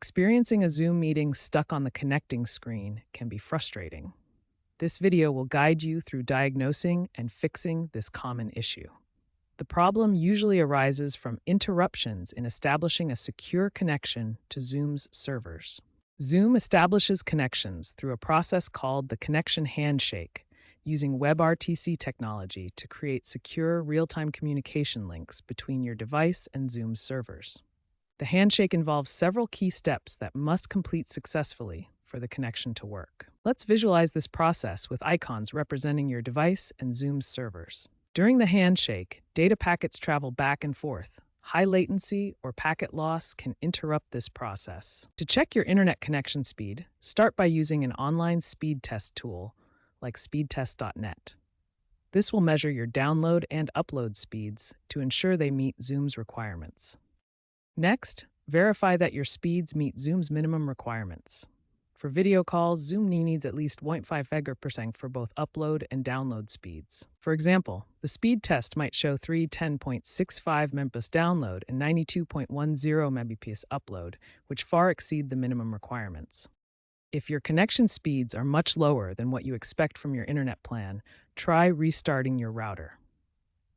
Experiencing a Zoom meeting stuck on the connecting screen can be frustrating. This video will guide you through diagnosing and fixing this common issue. The problem usually arises from interruptions in establishing a secure connection to Zoom's servers. Zoom establishes connections through a process called the connection handshake, using WebRTC technology to create secure real-time communication links between your device and Zoom's servers. The handshake involves several key steps that must complete successfully for the connection to work. Let's visualize this process with icons representing your device and Zoom's servers. During the handshake, data packets travel back and forth. High latency or packet loss can interrupt this process. To check your internet connection speed, start by using an online speed test tool like speedtest.net. This will measure your download and upload speeds to ensure they meet Zoom's requirements. Next, verify that your speeds meet Zoom's minimum requirements. For video calls, Zoom needs at least 0.5 Mbps for both upload and download speeds. For example, the speed test might show 310.65 Mbps download and 92.10 Mbps upload, which far exceed the minimum requirements. If your connection speeds are much lower than what you expect from your internet plan, try restarting your router.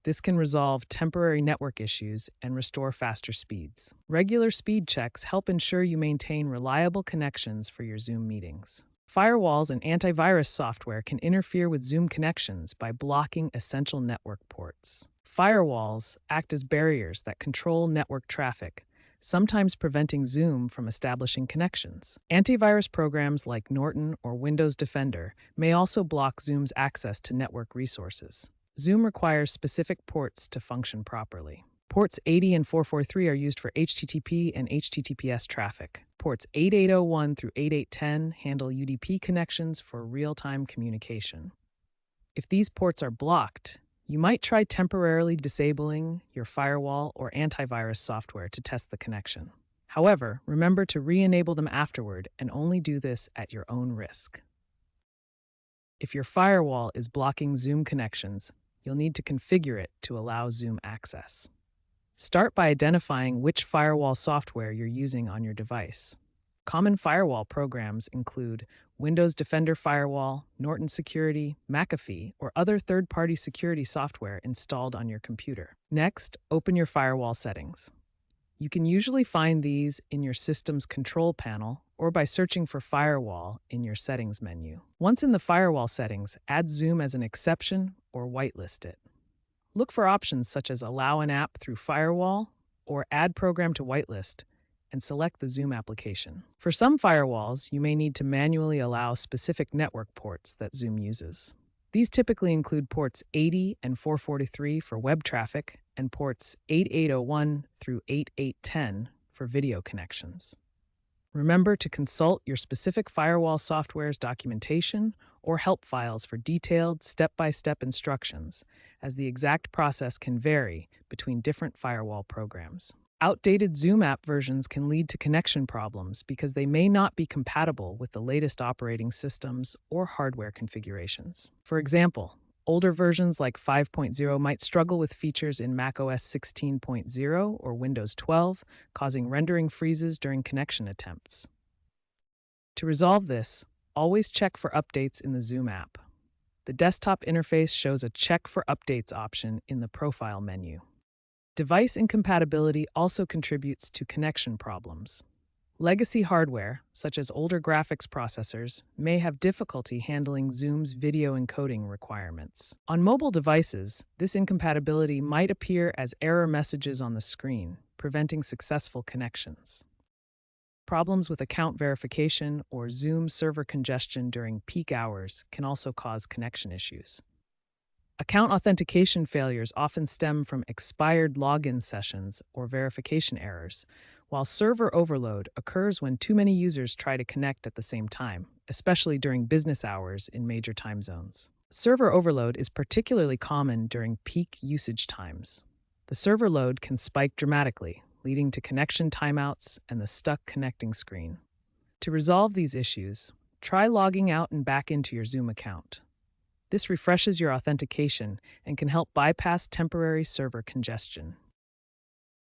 This can resolve temporary network issues and restore faster speeds. Regular speed checks help ensure you maintain reliable connections for your Zoom meetings. Firewalls and antivirus software can interfere with Zoom connections by blocking essential network ports. Firewalls act as barriers that control network traffic, sometimes preventing Zoom from establishing connections. Antivirus programs like Norton or Windows Defender may also block Zoom's access to network resources. Zoom requires specific ports to function properly. Ports 80 and 443 are used for HTTP and HTTPS traffic. Ports 8801 through 8810 handle UDP connections for real-time communication. If these ports are blocked, you might try temporarily disabling your firewall or antivirus software to test the connection. However, remember to re-enable them afterward and only do this at your own risk. If your firewall is blocking Zoom connections, you'll need to configure it to allow Zoom access. Start by identifying which firewall software you're using on your device. Common firewall programs include Windows Defender Firewall, Norton Security, McAfee, or other third-party security software installed on your computer. Next, open your firewall settings. You can usually find these in your system's control panel or by searching for Firewall in your settings menu. Once in the firewall settings, add Zoom as an exception or whitelist it. Look for options such as Allow an app through Firewall or Add program to whitelist and select the Zoom application. For some firewalls, you may need to manually allow specific network ports that Zoom uses. These typically include ports 80 and 443 for web traffic and ports 8801 through 8810 for video connections. Remember to consult your specific firewall software's documentation or help files for detailed step-by-step instructions, as the exact process can vary between different firewall programs. Outdated Zoom app versions can lead to connection problems because they may not be compatible with the latest operating systems or hardware configurations. For example, older versions like 5.0 might struggle with features in macOS 16.0 or Windows 12, causing rendering freezes during connection attempts. To resolve this, always check for updates in the Zoom app. The desktop interface shows a Check for Updates option in the Profile menu. Device incompatibility also contributes to connection problems. Legacy hardware, such as older graphics processors, may have difficulty handling Zoom's video encoding requirements. On mobile devices, this incompatibility might appear as error messages on the screen, preventing successful connections. Problems with account verification or Zoom server congestion during peak hours can also cause connection issues. Account authentication failures often stem from expired login sessions or verification errors, while server overload occurs when too many users try to connect at the same time, especially during business hours in major time zones. Server overload is particularly common during peak usage times. The server load can spike dramatically, leading to connection timeouts and the stuck connecting screen. To resolve these issues, try logging out and back into your Zoom account. This refreshes your authentication and can help bypass temporary server congestion.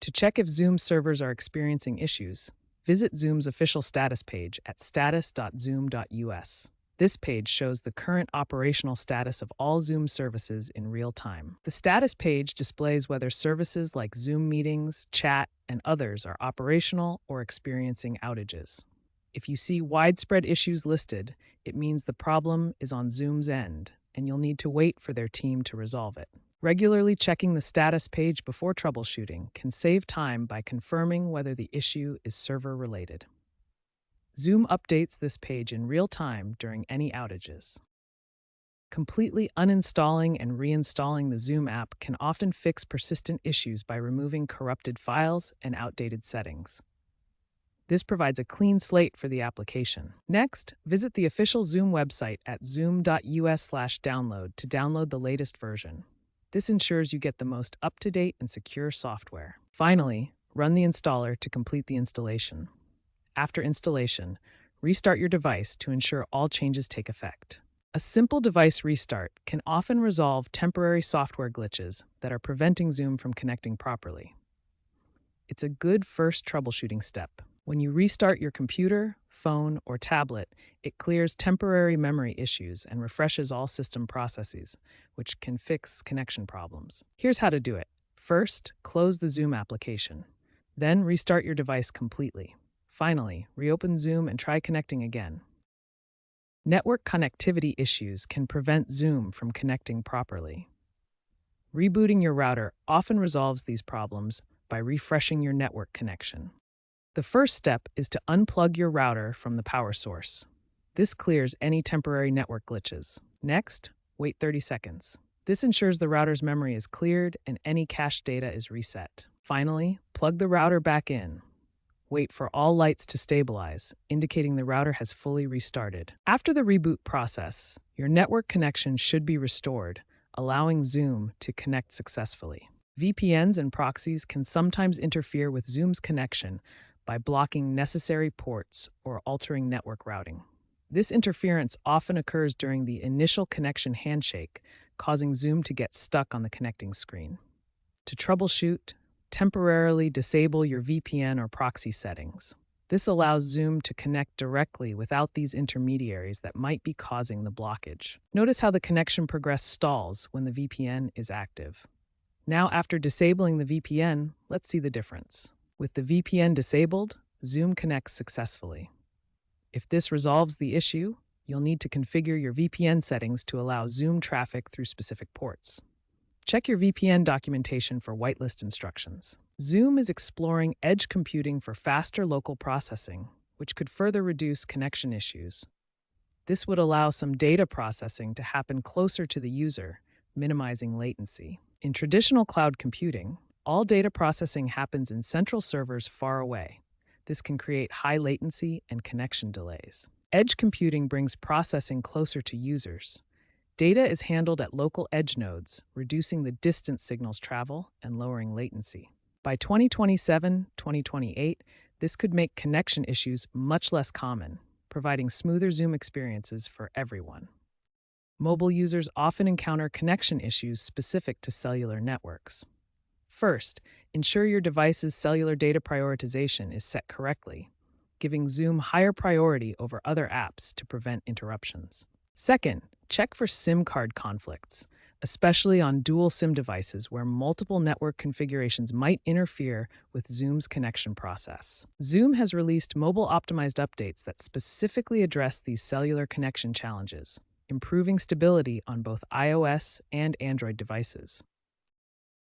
To check if Zoom servers are experiencing issues, Visit Zoom's official status page at status.zoom.us. This page shows the current operational status of all Zoom services in real time. The status page displays whether services like Zoom meetings, chat, and others are operational or experiencing outages. If you see widespread issues listed, it means the problem is on Zoom's end, and you'll need to wait for their team to resolve it. Regularly checking the status page before troubleshooting can save time by confirming whether the issue is server-related. Zoom updates this page in real time during any outages. Completely uninstalling and reinstalling the Zoom app can often fix persistent issues by removing corrupted files and outdated settings. This provides a clean slate for the application. Next, visit the official Zoom website at zoom.us/download to download the latest version. This ensures you get the most up-to-date and secure software. Finally, run the installer to complete the installation. After installation, restart your device to ensure all changes take effect. A simple device restart can often resolve temporary software glitches that are preventing Zoom from connecting properly. It's a good first troubleshooting step. When you restart your computer, phone, or tablet, it clears temporary memory issues and refreshes all system processes, which can fix connection problems. Here's how to do it. First, close the Zoom application. Then restart your device completely. Finally, reopen Zoom and try connecting again. Network connectivity issues can prevent Zoom from connecting properly. Rebooting your router often resolves these problems by refreshing your network connection. The first step is to unplug your router from the power source. This clears any temporary network glitches. Next, wait 30 seconds. This ensures the router's memory is cleared and any cached data is reset. Finally, plug the router back in. Wait for all lights to stabilize, indicating the router has fully restarted. After the reboot process, your network connection should be restored, allowing Zoom to connect successfully. VPNs and proxies can sometimes interfere with Zoom's connection by blocking necessary ports or altering network routing. This interference often occurs during the initial connection handshake, causing Zoom to get stuck on the connecting screen. To troubleshoot, temporarily disable your VPN or proxy settings. This allows Zoom to connect directly without these intermediaries that might be causing the blockage. Notice how the connection progress stalls when the VPN is active. Now, after disabling the VPN, let's see the difference. With the VPN disabled, Zoom connects successfully. If this resolves the issue, you'll need to configure your VPN settings to allow Zoom traffic through specific ports. Check your VPN documentation for whitelist instructions. Zoom is exploring edge computing for faster local processing, which could further reduce connection issues. This would allow some data processing to happen closer to the user, minimizing latency. In traditional cloud computing, all data processing happens in central servers far away. This can create high latency and connection delays. Edge computing brings processing closer to users. Data is handled at local edge nodes, reducing the distance signals travel and lowering latency. By 2027-2028, this could make connection issues much less common, providing smoother Zoom experiences for everyone. Mobile users often encounter connection issues specific to cellular networks. First, ensure your device's cellular data prioritization is set correctly, giving Zoom higher priority over other apps to prevent interruptions. Second, check for SIM card conflicts, especially on dual SIM devices where multiple network configurations might interfere with Zoom's connection process. Zoom has released mobile-optimized updates that specifically address these cellular connection challenges, improving stability on both iOS and Android devices.